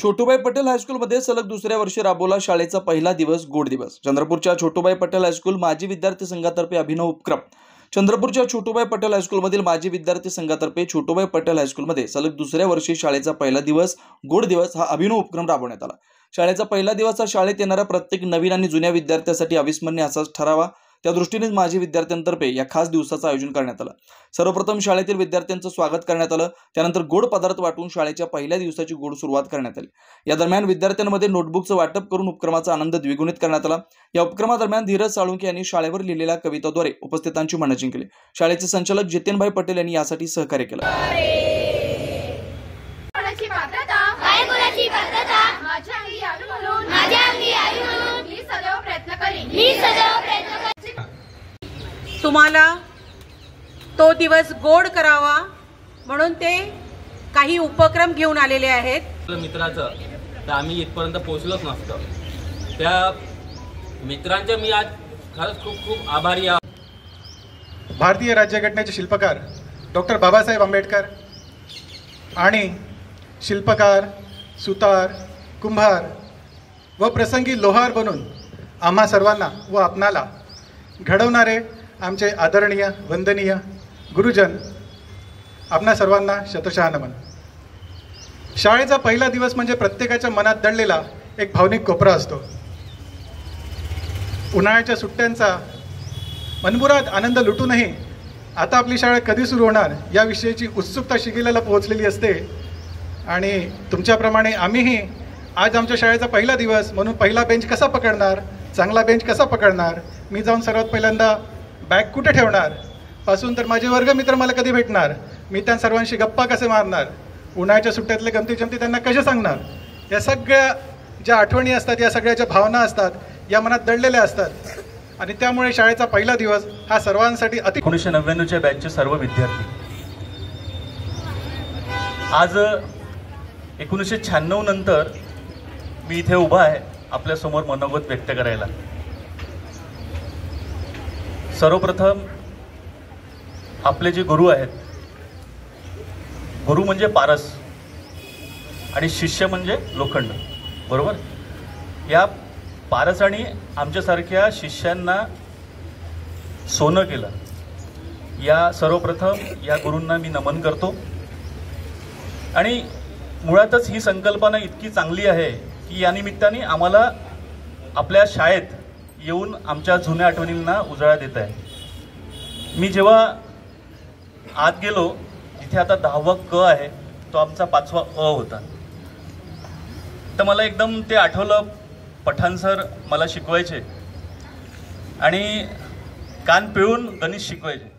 छोटूभाई पटेल हायस्कूलमध्ये सलग दुसऱ्या वर्षी राबवला शाळेचा पहिला दिवस गोड दिवस। चंद्रपूरच्या छोटूभाई पटेल हायस्कूल माजी विद्यार्थी संघातर्फे अभिनव उपक्रम। चंद्रपूरच्या छोटूभाई पटेल हायस्कूलमधील माजी विद्यार्थी संघातर्फे छोटूभाई पटेल हायस्कूलमध्ये सलग दुसऱ्या वर्षी शाळेचा पहिला दिवस गोड दिवस हा अभिनव उपक्रम राबवण्यात आला। शाळेचा पहिला दिवस हा शाळेत येणाऱ्या प्रत्येक नवीन आणि जुन्या विद्यार्थ्यांसाठी अविस्मरणीय असाच ठरावा, त्या दृष्टीनेच माजी विद्यार्थ्यांतर्फे या खास दिवसाचं आयोजन करण्यात आलं। सर्वप्रथम शाळेतील विद्यार्थ्यांचं स्वागत करण्यात आलं, त्यानंतर गोड पदार्थ वाटून शाळेच्या पहिल्या दिवसाची गोड सुरुवात करण्यात आली। या दरम्यान विद्यार्थ्यांमध्ये नोटबुकचं वाटप करून उपक्रमाचा आनंद द्विगुणित करण्यात आला। या उपक्रमादरम्यान धीरज साळुंखे यांनी शाळेवर लिहिलेल्या कविताद्वारे उपस्थितांची मनं जिंकली। शाळेचे संचालक जितेनभाई पटेल यांनी यासाठी सहकार्य केलं। तुम्हाला तो दिवस गोड करावा म्हणून ते काही उपक्रम घेऊन आलेले आहेत। मित्राचं तर आम्ही इथपर्यंत पोहोचलोच नसतो। त्या मित्रांचे मी आज खरंच खूप खूप आभारी आहे। भारतीय राज्यघटनेचे शिल्पकार डॉक्टर बाबासाहेब आंबेडकर आणि शिल्पकार, सुतार, कुंभार व प्रसंगी लोहार बनून आम्हा सर्वांना व आपणाला घडवणारे आमचे आदरणीय वंदनीय गुरुजन, आपणा सर्वांना शतशः नमन। शाळेचा पहिला दिवस म्हणजे प्रत्येकाच्या मनात दडलेला एक भावनिक कोपरा असतो। उन्हाळ्याच्या सुट्ट्यांचा मनमुराद आनंद लुटूनही आता आपली शाळा कधी सुरू होणार याविषयीची उत्सुकता शिगेलेला पोहोचलेली असते। आणि तुमच्याप्रमाणे आम्हीही आज आमच्या शाळेचा पहिला दिवस म्हणून पहिला बेंच कसा पकडणार, चांगला बेंच कसा पकडणार, मी जाऊन सर्वात पहिल्यांदा बॅग कुठे ठेवणार पासून तर माझे वर्गमित्र मला कधी भेटणार, मी त्या सर्वांशी गप्पा कसे मारणार, उन्हाळ्याच्या सुट्ट्यातले गमती जमती त्यांना कसे सांगणार, या सगळ्या ज्या आठवणी असतात, या सगळ्या ज्या भावना असतात, या मनात दडलेल्या असतात। आणि त्यामुळे शाळेचा पहिला दिवस हा सर्वांसाठी 1999च्या बॅचचे सर्व विद्यार्थी आज 1996 नंतर मी इथे उभा आहे आपल्या समोर मनोगत व्यक्त करायला। सर्वप्रथम आपले जे गुरु आहेत, गुरु म्हणजे पारस आणि शिष्य म्हणजे लोखंड, बरोबर? या पारस आणि आमच्यासारख्या शिष्यांना सोनं केलं, या सर्वप्रथम या गुरूंना मी नमन करतो। आणि मुळातच ही संकल्पना इतकी चांगली आहे की या निमित्ताने आम्हाला आपल्या शाळेत येऊन आमच्या जुन्या आठवणींना उजाळा देत आहे। मी जेव्हा आत गेलो, जिथे आता 10वा क आहे, तो आमचा 5वा अ होता, तर मला एकदम ते आठवलं। पठाण सर मला शिकवायचे आणि कान पिळून गणित शिकवायचे।